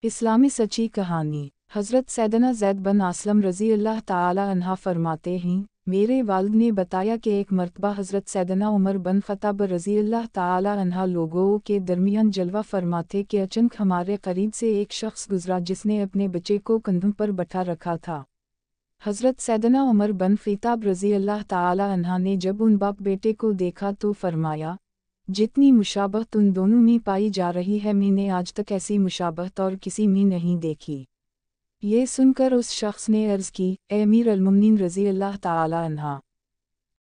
इस्लामी सच्ची कहानी। हज़रत सैयदना ज़ैद बिन असलम रज़ी अल्लाह ताला अन्हा फरमाते हैं, मेरे वालिद ने बताया कि एक मर्तबा हज़रत सैयदना उमर बिन ख़त्ताब रज़ी अल्लाह ताला अन्हा लोगों के दरमियान जलवा फरमाते कि अचानक हमारे करीब से एक शख्स गुज़रा जिसने अपने बच्चे को कंधों पर बैठा रखा था। हज़रत सैयदना उमर बिन ख़त्ताब रज़ी अल्लाह ताला अन्हा ने जब उन बाप बेटे को देखा तो फरमाया, जितनी मुशाबहत उन दोनों में पाई जा रही है मैंने आज तक ऐसी मुशाबहत और किसी में नहीं देखी। ये सुनकर उस शख्स ने अर्ज़ की, ए अमीर अल-मुमिनीन रज़ी अल्लाह ताला अन्हा,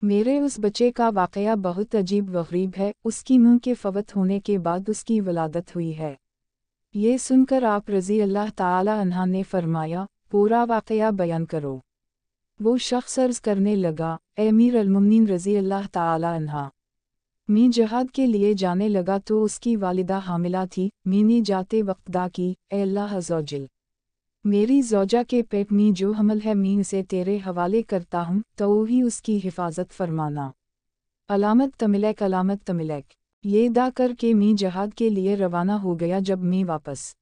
मेरे उस बच्चे का वाक़या बहुत अजीब व गरीब है, उसकी मुँह के फवत होने के बाद उसकी वलादत हुई है। ये सुनकर आप रज़ी अल्लाह ताला अन्हा ने फरमाया, पूरा वाक़या बयान करो। वो शख्स अर्ज़ करने लगा, ए अमीर अल-मुमिनीन रज़ी अल्लाह ताला अन्हा, मैं जहाद के लिए जाने लगा तो उसकी वालिदा हामिला थी। मैंने जाते वक्त दुआ की, ए अल्लाह अज़्ज़वजल, मेरी ज़ौजा के पेट में जो हमल है मैं उसे तेरे हवाले करता हूँ, तो ही उसकी हिफाजत फरमाना। अलामत तमिलक। ये दा करके मैं जहाद के लिए रवाना हो गया। जब मैं वापस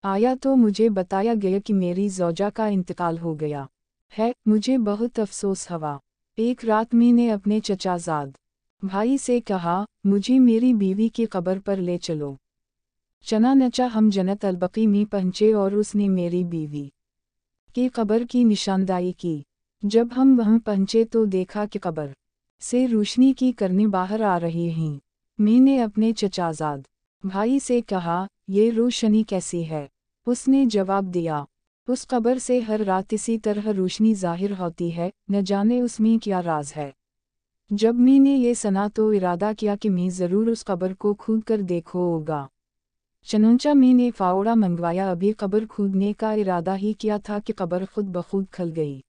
आया तो मुझे बताया गया कि मेरी ज़ौजा का इंतकाल हो गया है। मुझे बहुत अफसोस हुआ। एक रात मैंने अपने चचाज़ाद भाई से कहा, मुझे मेरी बीवी की कब्र पर ले चलो। चनानचा हम जन्नत अल-बकी में पहुँचे और उसने मेरी बीवी की कब्र की निशानदाही की। जब हम वहाँ पहुँचे तो देखा कि कब्र से रोशनी की किरणें बाहर आ रही हैं। मैंने अपने चचाज़ाद भाई से कहा, ये रोशनी कैसी है? उसने जवाब दिया, उस कब्र से हर रात इसी तरह रोशनी ज़ाहिर होती है, न जाने उसमें क्या राज है। जब मैंने ये सुना तो इरादा किया कि मैं ज़रूर उस कब्र को खोद कर देखूँगा। चुनांचे मैंने फावड़ा मंगवाया। अभी कब्र खोदने का इरादा ही किया था कि कब्र खुद ब खुद खुल गई।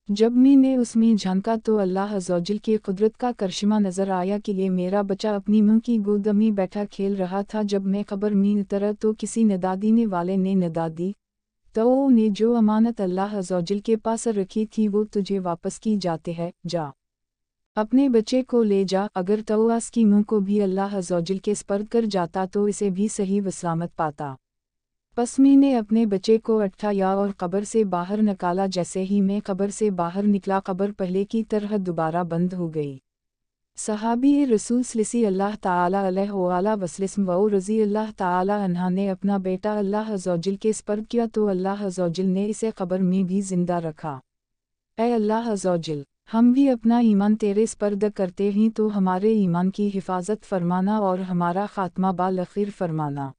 जब मैंने उसमें झांका तो अल्लाह अज़्ज़वजल की कुदरत का करिश्मा नज़र आया कि ये मेरा बच्चा अपनी मां की गोद में बैठा खेल रहा था। जब मैं कब्र में उतरा तो किसी निदा देने वाले ने निदा दी, तो ने जो अमानत अल्लाह अज़्ज़वजल के पास रखी थी वो तुझे वापस की जाते है, जा अपने बच्चे को ले जा। अगर तवास की मुँह को भी अल्लाह अज़्ज़वजल के स्पर्द कर जाता तो इसे भी सही व सलामत पाता। बस मैंने अपने बच्चे को उठाया और कब्र से बाहर निकाला। जैसे ही मैं कब्र से बाहर निकला कब्र पहले की तरह दोबारा बंद हो गई। सहाबी रसूल सल्लल्लाहु अल्लाह ताला अलैहि वसल्लम व रज़ी अल्लाह ताला अन्हा ने अपना बेटा अल्लाह अज़्ज़वजल के स्पर्द किया तो अल्लाह अज़्ज़वजल ने इसे कब्र में भी जिंदा रखा। ऐ अल्लाह अज़्ज़वजल, हम भी अपना ईमान तेरे स्पर्द करते हैं तो हमारे ईमान की हिफाजत फरमाना और हमारा खात्मा बाल-खैर फरमाना।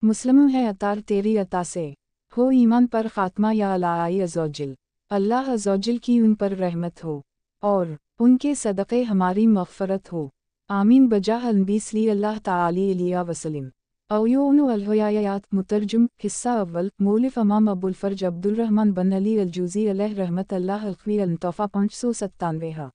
मुस्लिम है अतार तेरी अता से हो ईमान पर खात्मा या अल्लाह अज़्ज़वजल। अल्लाह अज़्ज़वजल की उन पर रहमत हो और उनके सदक़े हमारी मग़फ़रत हो। आमीन। बजाह नबी सल्लल्लाहु अलैहि वसल्लम। अवयोनु अल-हयायात मुतरजुम। हिस्सा अव्वल। मौलिफ़ इमाम अबुल फ़र्ज अब्दुल रहमान बिन अली अल-जूज़ी अलैहि रहमतुल्लाह अलखवी अल-मुतवफ़ा 597।